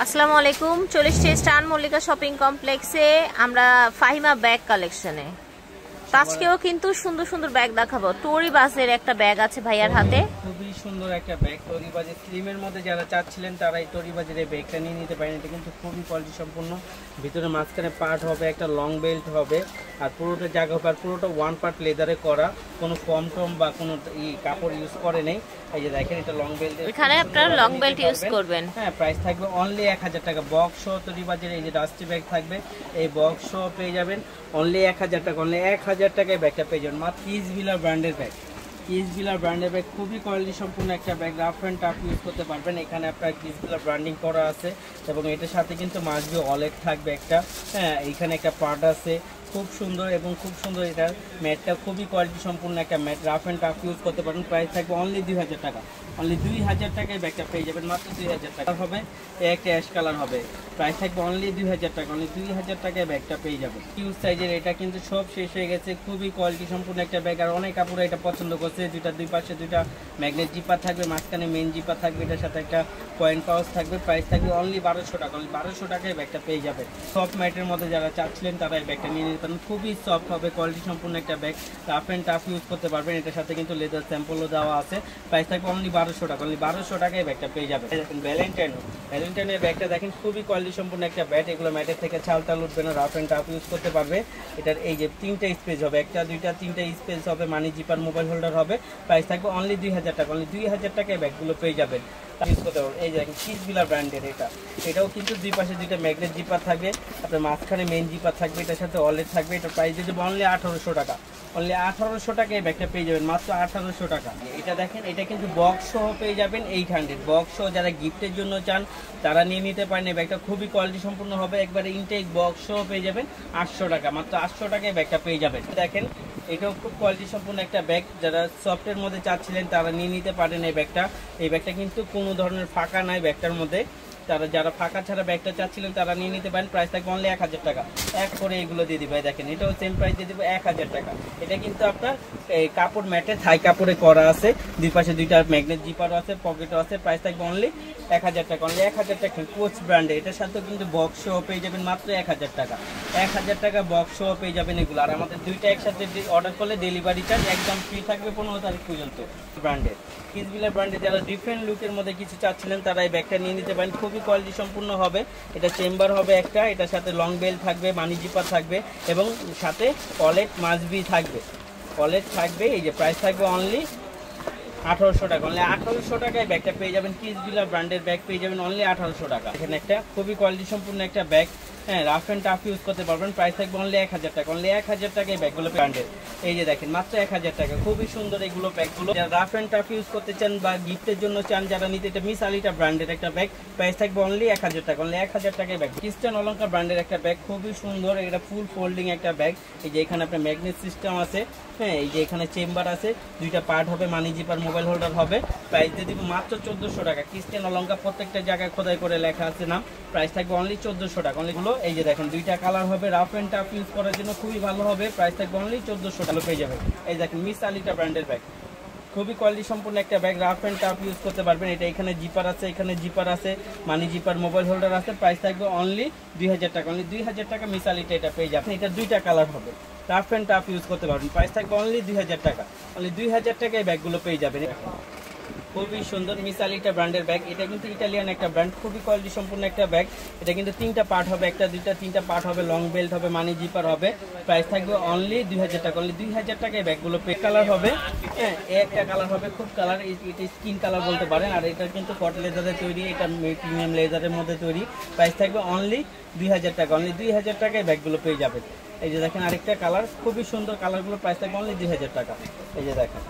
আসসালামু আলাইকুম। চলে এসেছি স্টান মল্লিকা শপিং কমপ্লেক্সে আমরা ফাহিমা ব্যাগ কালেকশনে। আজকেও কিন্তু সুন্দর সুন্দর ব্যাগ দেখাবো। টরি বাসের একটা ব্যাগ আছে ভাইয়ার হাতে, খুবই সুন্দর একটা ব্যাগ। টরি বাজের স্লিমের মধ্যে যারা চাচ্ছিলেন তারা এই টরি বাজের এই ব্যাগটা নিয়ে নিতে পারেন। এটা কিন্তু খুবই কোয়ালিটি সম্পূর্ণ। ভিতরে মাঝখানে পার্ট হবে, একটা লং বেল্ট হবে, আর পুরোটা জায়গা হবে, আর পুরোটা ওয়ান পার্ট লেদারে করা, কোনো ফর্ম টম বা কোনো কাপড় ইউজ করে নেই। এই যে দেখেন, এটা লং বেল্ট, এখানে আপনারা লং বেল্ট ইউজ করবেন। হ্যাঁ, প্রাইস থাকবে অনলি 1000 টাকা। বক্স সহ টরি বাজের এই যে ডাস্টি ব্যাগ থাকবে, এই বক্স সহ পেয়ে যাবেন অনলি 1000 টাকা। অনলি 1000 টাকায় ব্যাগটা পেয়ে যাবেন। মাত্র কিসভিলার ব্র্যান্ডের ব্যাগ, কিসভিলার ব্র্যান্ডের ব্যাগ, খুবই কোয়ালিটি সম্পূর্ণ একটা bag. Rough and tough use করতে পারবেন। এখানে আপনার কিসভিলার ব্র্যান্ডিং করা আছে এবং এটার সাথে কিন্তু মাসবি ওয়ালেট থাকবে একটা। হ্যাঁ, এইখানে একটা পার্ট আছে, খুব সুন্দর এবং খুব সুন্দর। এটার ম্যাটটা খুবই কোয়ালিটি সম্পূর্ণ একটা mat. Rough and tough use করতে পারেন। প্রাইস থাকবে অনলি 2000 টাকা। অনলি 2000 টাকায় ব্যাগটা পেয়ে যাবেন। মাত্র 2000 টাকা হবে। একটা অ্যাশ কালার হবে। প্রাইস থাকবে অনলি 2000 টাকা। অনলি 2000 টাকায় ব্যাগটা পেয়ে যাবেন। হিউজ সাইজের, এটা কিন্তু সব শেষ হয়ে গেছে। খুবই কোয়ালিটি সম্পূর্ণ একটা ব্যাগ, আর অনেক কাপড় এটা পছন্দ করছে। দুই পাশে দুইটা ম্যাগনেট জিপার থাকবে, মাঝখানে মেন জিপার থাকবে, এটার সাথে একটা কয়েন পাউচ থাকবে। প্রাইস থাকবে অনলি 1200 টাকা। অনলি 1200 টাকায় ব্যাগটা পেয়ে যাবে। সফট ম্যাটের মধ্যে যারা চাচ্ছিলেন তারা এই ব্যাগটা নিয়ে নিতে পারেন। খুবই সফট হবে, কোয়ালিটি সম্পূর্ণ একটা bag. Rough and tough use করতে পারবেন। এটার সাথে কিন্তু লেদার স্যাম্পলও দেওয়া আছে। প্রাইস থাকবে অনলি 1200 টাকা। অনলি 1200 টাকায় ব্যাগটা পেয়ে যাবে। দেখেন ভ্যালেন্টাইনের ব্যাগটা দেখেন, খুবই কোয়ালিটি সম্পূর্ণ একটা ব্যাগ। এগুলো ম্যাটের থেকে ছালটাল উঠবে না, রাফ অ্যান্ড টাফ ইউজ করতে পারবে। এটার এই যে 3টা স্পেস হবে, একটা দুইটা 3টা স্পেস হবে, মানি জিপার মোবাইল হোল্ডার হবে। প্রাইস থাকবে অনলি 2000 টাকা। অনলি 2000 টাকায় ব্যাগগুলো পেয়ে যাবেন। ইউজ করতে পারবেন। এই যে কিসভিলার ব্র্যান্ডের এটাও কিন্তু দুই পাশে দুইটা ম্যাগনেট জিপার থাকবে, আপনার মাঝখানে মেন জিপার থাকবে, এটার সাথে ওয়ালেট থাকবে। এটার প্রাইস দিয়ে দেবো অনলি 1800 টাকা। অনলি 1800 টাকায় ব্যাগটা পেয়ে যাবেন। মাত্র 1800 টাকা। এটা দেখেন, এটা কিন্তু বক্স সহ পেয়ে যাবেন 800। বক্স সহ যারা গিফটের জন্য চান তারা নিয়ে নিতে পারেন। এই ব্যাগটা খুবই কোয়ালিটি সম্পূর্ণ হবে। একবারে ইনটেক বক্স সহ পেয়ে যাবেন 800 টাকা। মাত্র 800 টাকায় ব্যাগটা পেয়ে যাবেন। দেখেন, এটাও খুব কোয়ালিটি সম্পূর্ণ একটা ব্যাগ। যারা সফটের মধ্যে চাচ্ছিলেন তারা নিয়ে নিতে পারেন এই ব্যাগটা। এই ব্যাগটা কিন্তু কোনো ধরনের ফাঁকা নাই ব্যাগটার মধ্যে। যারা ফাঁকা ছাড়া ব্যাগটা চাচ্ছিলেন তারা নিয়ে নিতে পারেন। প্রাইস থাকবে অনলি 1000 টাকা। এক করে এগুলো দিয়ে দিবে। দেখেন, এটাও সেম প্রাইস দিয়ে দিব 1000 টাকা। এটা কিন্তু আপনার এই কাপড় ম্যাটে থাই কাপড়ে করা আছে, দুই পাশে দুইটা ম্যাগনেট জিপারও আছে, পকেটও আছে। প্রাইস থাকবে অনলি 1000 টাকা। অনলি 1000 টাকা। কোচ ব্র্যান্ডে, এটার সাথেও কিন্তু বক্স সহ পেয়ে যাবেন মাত্র 1000 টাকা। 1000 টাকা বক্স সহ পেয়ে যাবেন এগুলো। আর আমাদের দুইটা একসাথে অর্ডার করলে ডেলিভারি চার্জ একদম ফ্রি থাকবে 15 তারিখ পর্যন্ত। ব্র্যান্ডের কিসভিলার ব্র্যান্ডে যারা ডিফারেন্ট লুকের মধ্যে কিছু চাচ্ছিলেন তারা এই ব্যাগটা নিয়ে নিতে পারেন। খুবই কোয়ালিটি সম্পূর্ণ হবে। এটা চেম্বার হবে একটা, এটার সাথে লং বেল্ট থাকবে, মানি জিপার থাকবে এবং সাথে ওয়ালেট মাসবি থাকবে, ওয়ালেট থাকবে। এই যে প্রাইস থাকবে অনলি 1800 টাকা। অনলি 1800 টাকায় ব্যাগটা পেয়ে যাবেন। কিসভিলার ব্র্যান্ডের ব্যাগ পেয়ে যাবেন অনলি 1800 টাকা। এখানে একটা খুবই কোয়ালিটি সম্পূর্ণ একটা ব্যাগ। হ্যাঁ, রাফ অ্যান্ড টাফ ইউজ করতে পারবেন। প্রাইস থাকবে অনলি 1000 টাকা। অনলি 1000 টাকায় ব্যাগগুলো ব্র্যান্ডের। এই যে দেখেন, মাত্র 1000 টাকা। খুবই সুন্দর এগুলো ব্যাগগুলো। যারা রাফ অ্যান্ড টাফ ইউজ করতে চান বা গিফটের জন্য চান যারা নিতে, এটা মিস আলিটা ব্র্যান্ডের একটা ব্যাগ। প্রাইস থাকবে অনলি 1000 টাকা। অনলি 1000 টাকায় ব্যাগ। ক্রিস্টান অলঙ্কার ব্র্যান্ডের একটা ব্যাগ, খুবই সুন্দর। এটা ফুল ফোল্ডিং একটা ব্যাগ। এই যে এখানে আপনার ম্যাগনেট সিস্টেম আছে। হ্যাঁ, এই যে এখানে চেম্বার আছে, দুইটা পার্ট হবে, মানি জিপার মোবাইল হোল্ডার হবে। প্রাইস দিয়ে দিব মাত্র 1400 টাকা। ক্রিস্টান অলঙ্কার প্রত্যেকটা জায়গায় খোদাই করে লেখা আছে নাম। প্রাইস থাকবে অনলি 1400 টাকা। অনলিগুলো এই যে দেখেন, দুইটা কালার হবে, রাফ অ্যান্ড টাফ ইউজ করার জন্য খুবই ভালো হবে। প্রাইস থাকবে অনলি 1400 টাকা পেয়ে যাবে। এই দেখেন, মিস আলিটা ব্র্যান্ডের ব্যাগ, খুবই কোয়ালিটি সম্পূর্ণ একটা bag. Rough and tough use করতে পারবেন। এটা এখানে জিপার আছে, এখানে জিপার আছে, মানি জিপার মোবাইল হোল্ডার আছে। প্রাইস থাকবে অনলি 2000 টাকা। অনলি 2000 টাকা মিস আলিটা এটা পেয়ে যাবেন। এটা দুইটা কালার হবে, রাফ অ্যান্ড টাফ ইউজ করতে পারবেন। প্রাইস থাকবে অনলি 2000 টাকা। অনলি 2000 টাকায় ব্যাগগুলো পেয়ে যাবেন। খুবই সুন্দর মিস আলিটা ব্র্যান্ডের ব্যাগ। এটা কিন্তু ইটালিয়ান একটা ব্র্যান্ড, খুবই কোয়ালিটি সম্পূর্ণ একটা ব্যাগ। এটা কিন্তু 3টা পার্ট হবে, একটা দুইটা 3টা পার্ট হবে, লং বেল্ট হবে, মানি জিপার হবে। প্রাইস থাকবে অনলি 2000 টাকা। অনলি 2000 টাকায় ব্যাগগুলো পেয়ে কালার হবে। হ্যাঁ, একটা কালার হবে, খুব কালার, এটা স্কিন কালার বলতে পারেন। আর এটা কিন্তু কট লেদারের তৈরি, এটা প্রিমিয়াম লেদারের মধ্যে তৈরি। প্রাইস থাকবে অনলি 2000 টাকা। অনলি 2000 টাকায় ব্যাগগুলো পেয়ে যাবেন। এই যে দেখেন, আরেকটা কালার, খুবই সুন্দর কালারগুলো। প্রাইস থাকবে অনলি 2000 টাকা। এই যে দেখেন,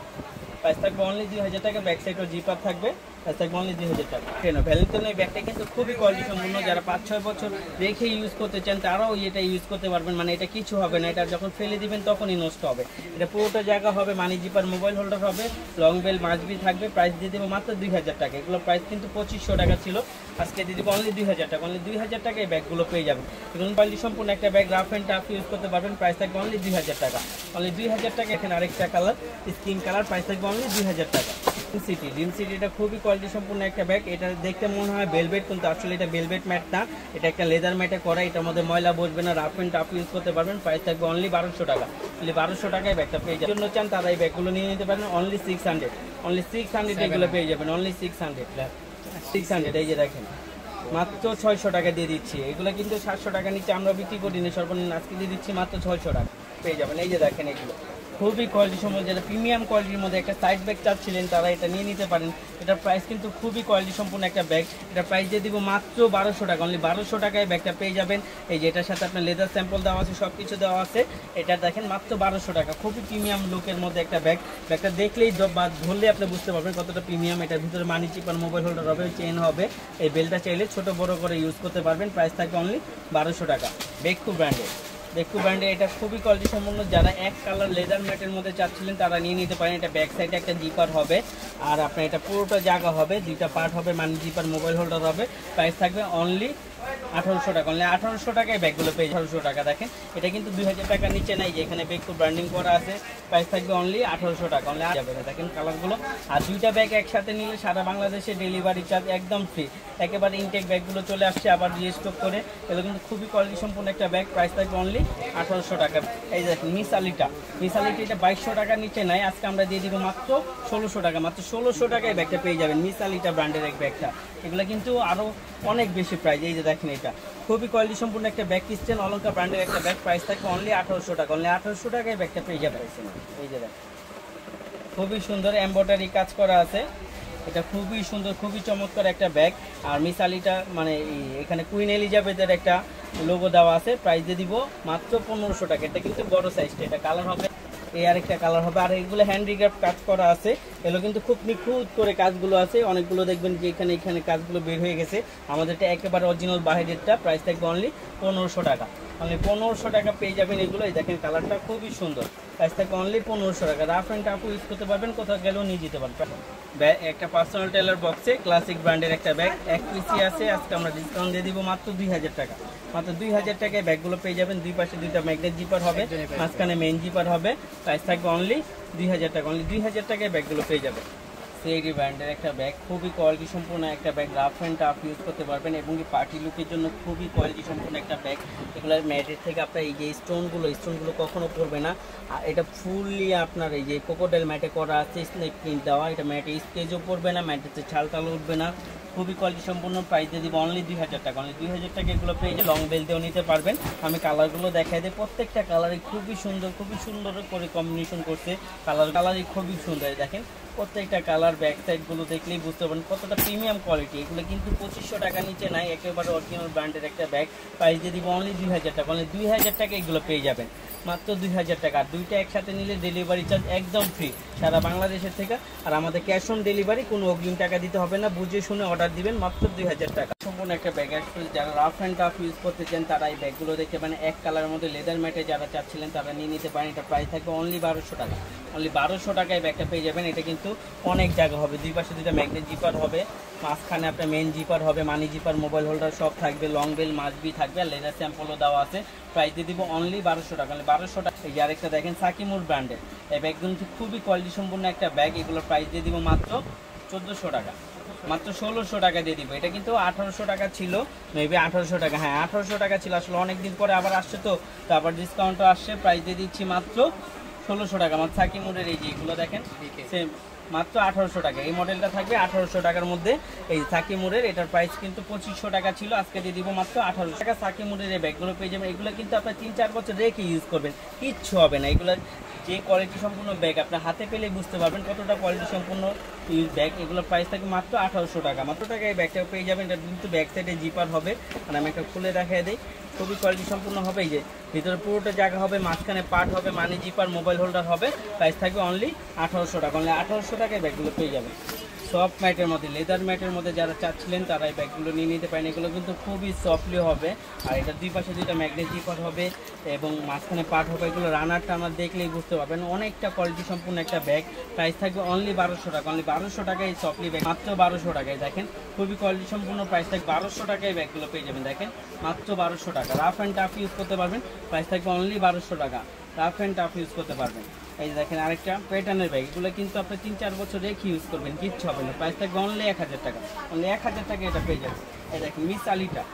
প্রাইস থাকবে অনলি 2000 টাকা। ব্যাক সাইড ও জিপার থাকবে। প্রাইস থাকবে অনলি 2000 টাকা। কেন ভ্যালেন্টাইনের ব্যাগটা কিন্তু খুবই কোয়ালিটি সম্পূর্ণ। যারা 5-6 বছর রেখে ইউজ করতে চান তারাও এটা ইউজ করতে পারবেন। মানে এটা কিছু হবে না, এটা যখন ফেলে দিবেন তখনই নষ্ট হবে। এটা পুরোটা জায়গা হবে, মানি জিপার মোবাইল হোল্ডার হবে, লং বেল মাসবি থাকবে। প্রাইস দিয়ে দেবো মাত্র 2000 টাকা। এগুলো প্রাইস কিন্তু 2500 টাকা ছিল, আজকে দিয়ে দেবো অনলি 2000 টাকা। অনলি 2000 টাকায় ব্যাগগুলো পেয়ে যাবেন। এগুলো কোয়ালিটি সম্পূর্ণ একটা bag, rough and tough use করতে পারবেন। প্রাইস থাকবে অনলি 2000 টাকা। অনলি 2000 টাকা। এখানে আরেকটা কালার, স্কিন কালার, প্রাইস থাকবে অনলি 2000 টাকা। ড্রিম সিটি এটা খুবই কোয়ালিটি সম্পূর্ণ একটা ব্যাগ। এটা দেখতে মনে হয় বেলভেট, কিন্তু আসলে এটা বেলভেট ম্যাট না, এটা একটা লেদার ম্যাটে করা। এটার মধ্যে ময়লা বসবে না, রাফ অ্যান্ড টাফ ইউজ করতে পারবেন। প্রাইস থাকবে অনলি 1200 টাকা। অনলি 1200 টাকায় ব্যাগটা পেয়ে যাবেন। জন্য চান তারা এই ব্যাগগুলো নিয়ে নিতে পারেন। অনলি 600, অনলি 600 এগুলো পেয়ে যাবেন। অনলি 600 এই যে দেখেন মাত্র 600 টাকা দিয়ে দিচ্ছি। এগুলো কিন্তু 700 টাকা নিচে আমরা বিক্রি করি না, সর্বনিম্ন আজকে দিয়ে দিচ্ছি মাত্র 600 টাকা পেয়ে যাবেন। এই যে দেখেন এগুলো খুবই কোয়ালিটি সম্পন্ন, যেটা প্রিমিয়াম কোয়ালিটির মধ্যে একটা সাইড ব্যাগ চাচ্ছিলেন তারা এটা নিয়ে নিতে পারেন। এটার প্রাইস কিন্তু খুবই কোয়ালিটি সম্পন্ন একটা ব্যাগ। এটার প্রাইস দিয়ে দিব মাত্র 1200 টাকা। অনলি 1200 টাকায় ব্যাগটা পেয়ে যাবেন। এই যে এটার সাথে আপনার লেদার স্যাম্পল দেওয়া আছে, সব কিছু দেওয়া আছে। এটা দেখেন মাত্র 1200 টাকা, খুবই প্রিমিয়াম লুকের মধ্যে একটা ব্যাগ। ব্যাগটা দেখলেই বা ধরলে আপনি বুঝতে পারবেন কতটা প্রিমিয়াম। এটার ভিতরে মানি চিপার মোবাইল হোল্ডার হবে, চেন হবে। এই বেলটা চাইলে ছোট বড় করে ইউজ করতে পারবেন। প্রাইস থাকবে অনলি 1200 টাকা। বেকু ব্র্যান্ডের এটা খুবই কোয়ালিটি সম্পন্ন। যারা এক কালার লেদার ম্যাটের মধ্যে চাচ্ছিলেন তারা নিয়ে নিতে পারেন। এটা ব্যাক সাইডে একটা জিপার হবে, আর আপনার এটা পুরোটা জায়গা হবে, দুইটা পার্ট হবে, মানে জিপার মোবাইল হোল্ডার হবে। প্রাইস থাকবে অনলি 1800 টাকা। অনলি 1800 টাকায় ব্যাগগুলো পেয়ে 1800 টাকা। দেখেন এটা কিন্তু 2000 টাকার নিচে নাই, যে এখানে বেকু ব্র্যান্ডিং করা আছে। প্রাইস থাকবে অনলি 1800 টাকা। অনলি যাবে দেখেন কালারগুলো। আর দুইটা ব্যাগ একসাথে নিলে সারা বাংলাদেশে ডেলিভারি চার্জ একদম ফ্রি। একেবারে ইনটেক ব্যাগগুলো চলে আসছে আবার রিস্টক করে। এগুলো কিন্তু খুবই কোয়ালিটি সম্পূর্ণ একটা ব্যাগ। প্রাইস থাকবে অনলি 1800 টাকা। এই দেখেন মিস আলিটা এটা 2200 টাকার নিচে নাই, আজকে আমরা দিয়ে দিব মাত্র 1600 টাকা। মাত্র 1600 টাকায় ব্যাগটা পেয়ে যাবেন মিস আলিটা ব্র্যান্ডের এক ব্যাগটা। এগুলো কিন্তু আরো অনেক বেশি প্রাইস। এই যে দেখেন এটা খুবই কোয়ালিটি সম্পূর্ণ একটা ব্যাগ, ক্রিস্টিয়ান অলঙ্কার ব্র্যান্ডের একটা ব্যাগ। প্রাইস থাকবে অনলি 1800 টাকা। অনলি 1800 টাকায় ব্যাগটা পেয়ে যাবেন। এই যে দেখেন খুবই সুন্দর এমব্রয়ডারি কাজ করা আছে। এটা খুবই সুন্দর, খুবই চমৎকার একটা ব্যাগ। আর মিস আলিটা মানে এখানে কুইন এলিজাবেথের একটা লোগো দেওয়া আছে। প্রাইস দিয়ে দিব মাত্র 1500 টাকা। এটা কিন্তু বড় সাইজটা, এটা কালার হবে, এই আরেকটা কালার হবে। আর এগুলো হ্যান্ডিক্রাফট কাজ করা আছে, এগুলো কিন্তু খুব নিখুঁত করে কাজগুলো আছে। অনেকগুলো দেখবেন যে এখানে কাজগুলো বের হয়ে গেছে। আমাদেরটা একেবারে অরিজিনাল বাহিরেরটা। প্রাইস থাকবে অনলি 1500 টাকা। অনলি 1500 টাকা পেয়ে যাবেন এগুলো। এই দেখেন কালারটা খুবই সুন্দর। প্রাইস থাকবে অনলি 1500 টাকা। রাফ অ্যান্ড টাফ ইউজ করতে পারবেন, কোথাও গেলেও নিয়ে যেতে পারবেন। একটা পার্সোনাল টেলার বক্সে ক্লাসিক ব্র্যান্ডের একটা ব্যাগ, এক পিসি আছে। আজকে আমরা ডিসকাউন্ট দিয়ে দিব মাত্র 2000 টাকা। মাত্র 2000 টাকায় ব্যাগগুলো পেয়ে যাবেন। দুই পাশে দুইটা ম্যাগনেট জিপার হবে, মাঝখানে মেইন জিপার হবে। প্রাইস থাকবে অনলি 2000 টাকা। অনলি 2000 টাকায় ব্যাগগুলো পেয়ে যাবেন। সিআইডি ব্র্যান্ডের একটা ব্যাগ, খুবই কোয়ালিটি সম্পূর্ণ একটা bag. Rough and tough use করতে পারবেন এবং কি পার্টি লুকের জন্য খুবই কোয়ালিটি সম্পূর্ণ একটা ব্যাগ। এগুলোর ম্যাটের থেকে আপনার এই যে স্টোনগুলো কখনো পড়বে না। আর এটা ফুললি আপনার এই যে কোকোডাইল ম্যাটে করা আছে, স্নেক প্রিন্ট দেওয়া। এটা ম্যাটে স্টেজও পড়বে না, ম্যাটেতে ছাল উঠবে না। খুবই কোয়ালিটি সম্পূর্ণ। প্রাইস দিয়ে দিব অনলি 2000 টাকা। অনলি 2000 টাকা এগুলো পেয়ে যে লং বেল দিয়েও নিতে পারবেন। আমি কালারগুলো দেখাই দিই। প্রত্যেকটা কালারই খুবই সুন্দর করে কম্বিনেশন করছে। কালারই খুবই সুন্দর। দেখেন প্রত্যেকটা কালার, ব্যাক সাইডগুলো দেখলেই বুঝতে পারবেন কতটা প্রিমিয়াম কোয়ালিটি। এগুলো কিন্তু 2500 টাকা নিচে নাই, একেবারে অরিজিনাল ব্র্যান্ডের একটা ব্যাগ। প্রাইস দিয়ে দিব অনলি 2000 টাকা। অনলি 2000 টাকা এগুলো পেয়ে যাবেন মাত্র 2000 টাকা। আর দুইটা একসাথে নিলে ডেলিভারি চার্জ একদম ফ্রি সারা বাংলাদেশের থেকে। আর আমাদের ক্যাশ অন ডেলিভারি, কোনো অগ্রিম টাকা দিতে হবে না, বুঝে শুনে অর্ডার দিবেন মাত্র 2000 টাকা। সম্পূর্ণ একটা ব্যাগ। যারা রাফ অ্যান্ড টাফ ইউজ করতে চান তারা এই ব্যাগগুলো দেখতে পারেন। এক কালারের মধ্যে লেদার ম্যাটে যারা চাচ্ছিলেন তারা নিয়ে নিতে পারেন। এটা প্রাইস থাকবে অনলি 1200 টাকা। অনলি 1200 টাকায় ব্যাগটা পেয়ে যাবেন। এটা কিন্তু অনেক জায়গা হবে, দুই পাশে দুইটা ম্যাগনেট জিপার হবে, মাঝখানে আপনার মেইন জিপার হবে, মানি জিপার, মোবাইল হোল্ডার সব থাকবে, লং বেল মাছবি থাকবে, আর লেদার স্যাম্পলও দেওয়া আছে। প্রাইস দিয়ে দিব অনলি 1200 টাকা। অনলি 1200 টাকা। এই যে আরেকটা দেখেন সাকিমুর ব্র্যান্ডের এই ব্যাগগুলো খুবই কোয়ালিটি সম্পূর্ণ একটা ব্যাগ। এগুলোর প্রাইস দিয়ে দিব মাত্র 1400 টাকা। মাত্র 1600 টাকা দিয়ে দিব। এটা কিন্তু 1800 টাকা ছিল, মেবি 1800 টাকা, হ্যাঁ 1800 টাকা ছিল। আসলে অনেকদিন পরে আবার আসছে তো আবার ডিসকাউন্টও আসছে। প্রাইস দিয়ে দিচ্ছি মাত্র 1600 টাকা। আমার সাকিমুরের এই যে এগুলো দেখেন সেম মাত্র 1800 টাকা। এই মডেলটা থাকবে 1800 টাকার মধ্যে। এই সাকিমুরের এটার প্রাইস কিন্তু 2500 টাকা ছিল, আজকে দিয়ে দিব মাত্র 1800 টাকা। সাকিমুরের এই ব্যাগগুলো পেয়ে যাবেন। এগুলো কিন্তু আপনার 3-4 বছর রেখে ইউজ করবেন, কিচ্ছু হবে না। এগুলো যে কোয়ালিটি সম্পূর্ণ ব্যাগ আপনার হাতে পেলেই বুঝতে পারবেন কতটা কোয়ালিটি সম্পূর্ণ ইউজ ব্যাগ। এগুলোর প্রাইস থাকে মাত্র 1800 টাকা। মাত্র টাকায় এই ব্যাগটা পেয়ে যাবেন। এটা কিন্তু ব্যাক সাইডে জিপার হবে, আর আমি একটা খুলে দেখাই দিই। খুবই কোয়ালিটি সম্পূর্ণ হবে। এই যে ভিতরে পুরোটা জায়গা হবে, মাঝখানে পার্ট হবে, মানি জিপার, মোবাইল হোল্ডার হবে। প্রাইস থাকবে অনলি 1800 টাকা। অনলি 1800 টাকায় ব্যাগগুলো পেয়ে যাবেন। সফট ম্যাটের মধ্যে, লেদার ম্যাটের মধ্যে যারা চাচ্ছিলেন তারা এই ব্যাগগুলো নিয়ে নিতে পারেন। এগুলো কিন্তু খুবই সফটলি হবে। আর এটা দুই পাশে দুইটা ম্যাগনেট জিপার হবে এবং মাঝখানে পার্ট হবে। এগুলো রানার টানার দেখলেই বুঝতে পারবেন অনেকটা কোয়ালিটি সম্পূর্ণ একটা ব্যাগ। প্রাইস থাকবে অনলি 1200 টাকা। অনলি 1200 টাকায় এই সফটলি ব্যাগ মাত্র 1200 টাকায়। দেখেন খুবই কোয়ালিটি সম্পূর্ণ। প্রাইস থাকবে 1200 টাকায় ব্যাগগুলো পেয়ে যাবেন। দেখেন মাত্র 1200 টাকা। রাফ অ্যান্ড টাফ ইউজ করতে পারবেন। প্রাইস থাকবে অনলি 1200 টাকা। রাফ অ্যান্ড টাফ ইউজ করতে পারবেন। এই দেখেন আরেকটা প্যাটার্নের ব্যাগ, এগুলো কিন্তু আপনি 3-4 বছর রেখে ইউজ করবেন, কিচ্ছু হবে না। প্রাইস থাকবে অনলি 1000 টাকা, অনলি 1000 টাকা এটা পেয়ে যাবেন। এই দেখেন মিস আলিটা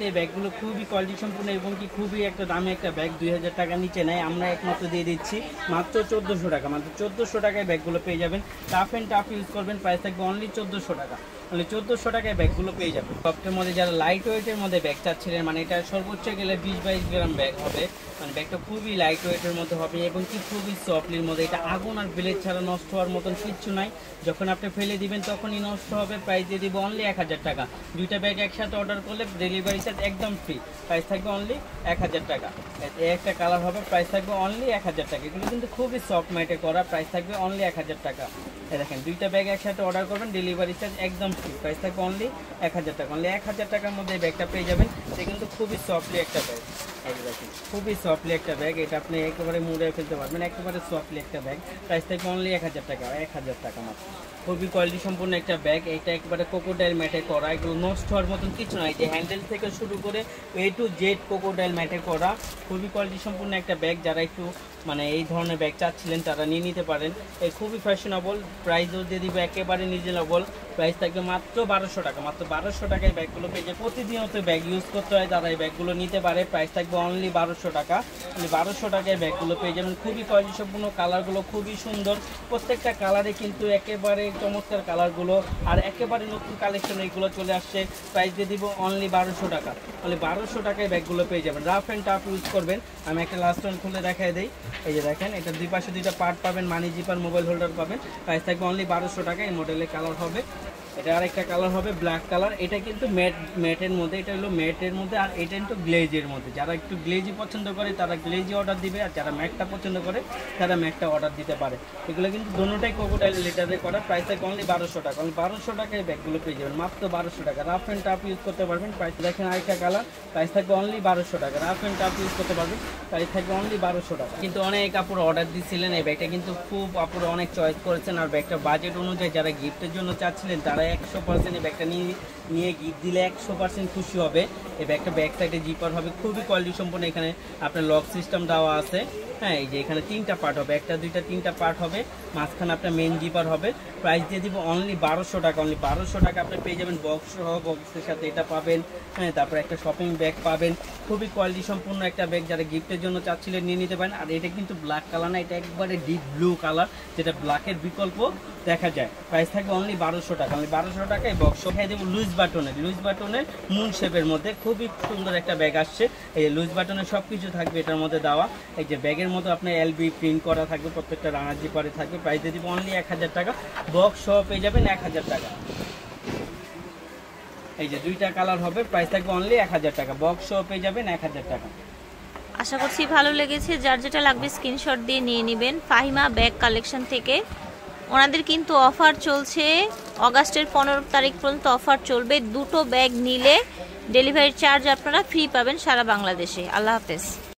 এই ব্যাগগুলো খুবই কোয়ালিটি সম্পূর্ণ এবং কি খুবই একটা দামি একটা ব্যাগ, 2000 টাকার নিচে নেয়, আমরা একমাত্র দিয়ে দিচ্ছি মাত্র 1400 টাকা। মাত্র 1400 টাকায় ব্যাগগুলো পেয়ে যাবেন। টাফ অ্যান্ড টাফ ইউজ করবেন, প্রাইস থাকবে অনলি 1400 টাকা, মানে 1400 টাকায় ব্যাগগুলো পেয়ে যাবেন। সফটের মধ্যে যারা লাইট ওয়েটের মধ্যে ব্যাগ চাচ্ছিলেন, মানে এটা সর্বোচ্চ গেলে 20-22 গ্রাম ব্যাগ হবে, মানে ব্যাগটা খুবই লাইট ওয়েটের মধ্যে হবে এবং কি খুবই সফটলির মধ্যে। এটা আগুন আর ব্লেড ছাড়া নষ্ট হওয়ার মতন কিচ্ছু নাই, যখন আপনি ফেলে দিবেন তখনই নষ্ট হবে। প্রাইস দিয়ে দিব অনলি 1000 টাকা। দুইটা ব্যাগ একসাথে অর্ডার করলে ডেলিভারি চার্জ একদম ফ্রি, প্রাইস থাকবে অনলি 1000 টাকা। একটা কালার হবে, প্রাইস থাকবে অনলি 1000 টাকা। এগুলো কিন্তু খুবই সফট ম্যাটে করা, প্রাইস থাকবে অনলি 1000 টাকা। দেখেন দুইটা ব্যাগ একসাথে অর্ডার করবেন, ডেলিভারি চার্জ একদম ফ্রি, প্রাইস থাকবে অনলি 1000 টাকা। অনলি 1000 টাকার মধ্যে এই ব্যাগটা পেয়ে যাবেন। এটা কিন্তু খুবই সফটলি একটা ব্যাগ, এই দেখেন খুবই সফটলি একটা ব্যাগ, এটা আপনি একেবারে মুড়ে ফেলতে পারবেন, একেবারে সফটলি একটা ব্যাগ। প্রাইস থাকবে অনলি 1000 টাকা, 1000 টাকা মাত্র। খুবই কোয়ালিটি সম্পূর্ণ একটা ব্যাগ, এটা একেবারে কোকোডাইল ম্যাটে করা, এগুলো নষ্ট হওয়ার মতন কিছু নয়। যে হ্যান্ডেল থেকে শুরু করে A to Z কোকোডাইল ম্যাটে করা, খুবই কোয়ালিটি সম্পূর্ণ একটা ব্যাগ। যারা একটু মানে এই ধরনের ব্যাগ চাচ্ছিলেন তারা নিয়ে নিতে পারেন। এই খুবই ফ্যাশনেবল, প্রাইসও দিয়ে দিবে একেবারে রিজনেবল, প্রাইস থাকবে মাত্র 1200 টাকা। মাত্র 1200 টাকায় ব্যাগগুলো পেয়ে যায়। প্রতিদিনত ব্যাগ ইউজ করতে হয়, তারা এই ব্যাগগুলো নিতে পারে। প্রাইস থাকবে অনলি 1200 টাকা, মানে 1200 টাকায় ব্যাগগুলো পেয়ে যাবেন। খুবই কোয়ালিটি সম্পূর্ণ, কালারগুলো খুবই সুন্দর, প্রত্যেকটা কালারে কিন্তু একেবারে চমৎকার কালারগুলো, আর একেবারে নতুন কালেকশন এইগুলো চলে আসছে। প্রাইস দিয়ে দিব অনলি 1200 টাকা, অনলি 1200 টাকায় ব্যাগগুলো পেয়ে যাবেন। রাফ অ্যান্ড টাফ ইউজ করবেন। আমি একটা লাস্ট ওয়ান খুলে দেখাই দিই, এই যে দেখেন এটা দুই পাশে দুইটা পার্ট পাবেন, মানি জিপার, মোবাইল হোল্ডার পাবেন। প্রাইস থাকবে অনলি 1200 টাকা। এই মডেলের কালার হবে, এটা আরেকটা কালার হবে ব্ল্যাক কালার। এটা কিন্তু ম্যাটের মধ্যে, এটা হলো ম্যাটের মধ্যে, আর এটা কিন্তু গ্লেজের মধ্যে। যারা একটু গ্লেজি পছন্দ করে তারা গ্লেজি অর্ডার দিবে, আর যারা ম্যাটটা পছন্দ করে তারা ম্যাটটা অর্ডার দিতে পারে। এগুলো কিন্তু দুটোটাই কোকোডাইল লেটারে করা। প্রাইস থাকবে অনলি 1200 টাকা, অনলি 1200 টাকায় ব্যাগগুলো পেয়ে যাবেন, মাত্র 1200 টাকা। রাফ অ্যান্ড টাফ ইউজ করতে পারবেন। প্রাইস দেখেন আরেকটা কালার, প্রাইস থাকবে অনলি 1200 টাকা। রাফ অ্যান্ড টাফ ইউজ করতে পারবেন, প্রাইস থাকবে অনলি 1200 টাকা। কিন্তু অনেক আপুরা অর্ডার দিচ্ছিলেন, এই ব্যাগটা কিন্তু খুব আপুরা অনেক চয়েস করেছেন, আর ব্যাগটা বাজেট অনুযায়ী যারা গিফটের জন্য চাচ্ছিলেন তারা 100% ব্যাগটা নিয়ে গিফট দিলে 100% খুশি হবে। এই ব্যাগটা ব্যাক সাইডে জিপার হবে, খুবই কোয়ালিটি সম্পন্ন। এখানে আপনার লক সিস্টেম দেওয়া আছে, হ্যাঁ এই যে এখানে 3টা পার্ট হবে, একটা দুইটা 3টা পার্ট হবে, মাঝখানে আপনার মেইন জিপার হবে। প্রাইস দিয়ে দিব অনলি 1200 টাকা, অনলি 1200 টাকা আপনি পেয়ে যাবেন বক্স সহ। বক্সের সাথে এটা পাবেন, হ্যাঁ তারপর একটা শপিং ব্যাগ পাবেন। খুবই কোয়ালিটি সম্পূর্ণ একটা ব্যাগ, যারা গিফটের জন্য চাচ্ছিলেন নিয়ে নিতে পারেন। আর এটা কিন্তু ব্ল্যাক কালার না, এটা একবারে ডিপ ব্লু কালার, যেটা ব্ল্যাকের বিকল্প দেখা যায়। প্রাইস থাকবে অনলি 1200 টাকা, অনলি 1200 টাকায় বক্স খেয়ে দেবো লুজ বাটনের মুন শেপের মধ্যে। খুবই সুন্দর একটা ব্যাগ আসছে, এই লুজ বাটনের সব কিছু থাকবে এটার মধ্যে দেওয়া। এই যে ব্যাগের মতো আপনার LB প্রিন্ট করা থাকবে, প্রত্যেকটা রানার জিপারে থাকবে। প্রাইস দিয়ে দিব অনলি 1000 টাকা, বক্স সহ পেয়ে যাবেন 1000 টাকা। এই যে দুইটা কালার হবে, প্রাইস থাকবে অনলি 1000 টাকা, বক্স সহ পেয়ে যাবেন 1000 টাকা। আশা করছি ভালো লেগেছে। যার যেটা লাগবে স্ক্রিনশট দিয়ে নিয়ে নেবেন ফাহিমা ব্যাগ কালেকশন থেকে। ওনাদের কিন্তু অফার চলছে, অগাস্টের 15 তারিখ পর্যন্ত অফার চলবে। দুটো ব্যাগ নিলে ডেলিভারি চার্জ আপনারা ফ্রি পাবেন সারা বাংলাদেশে। আল্লাহ হাফেজ।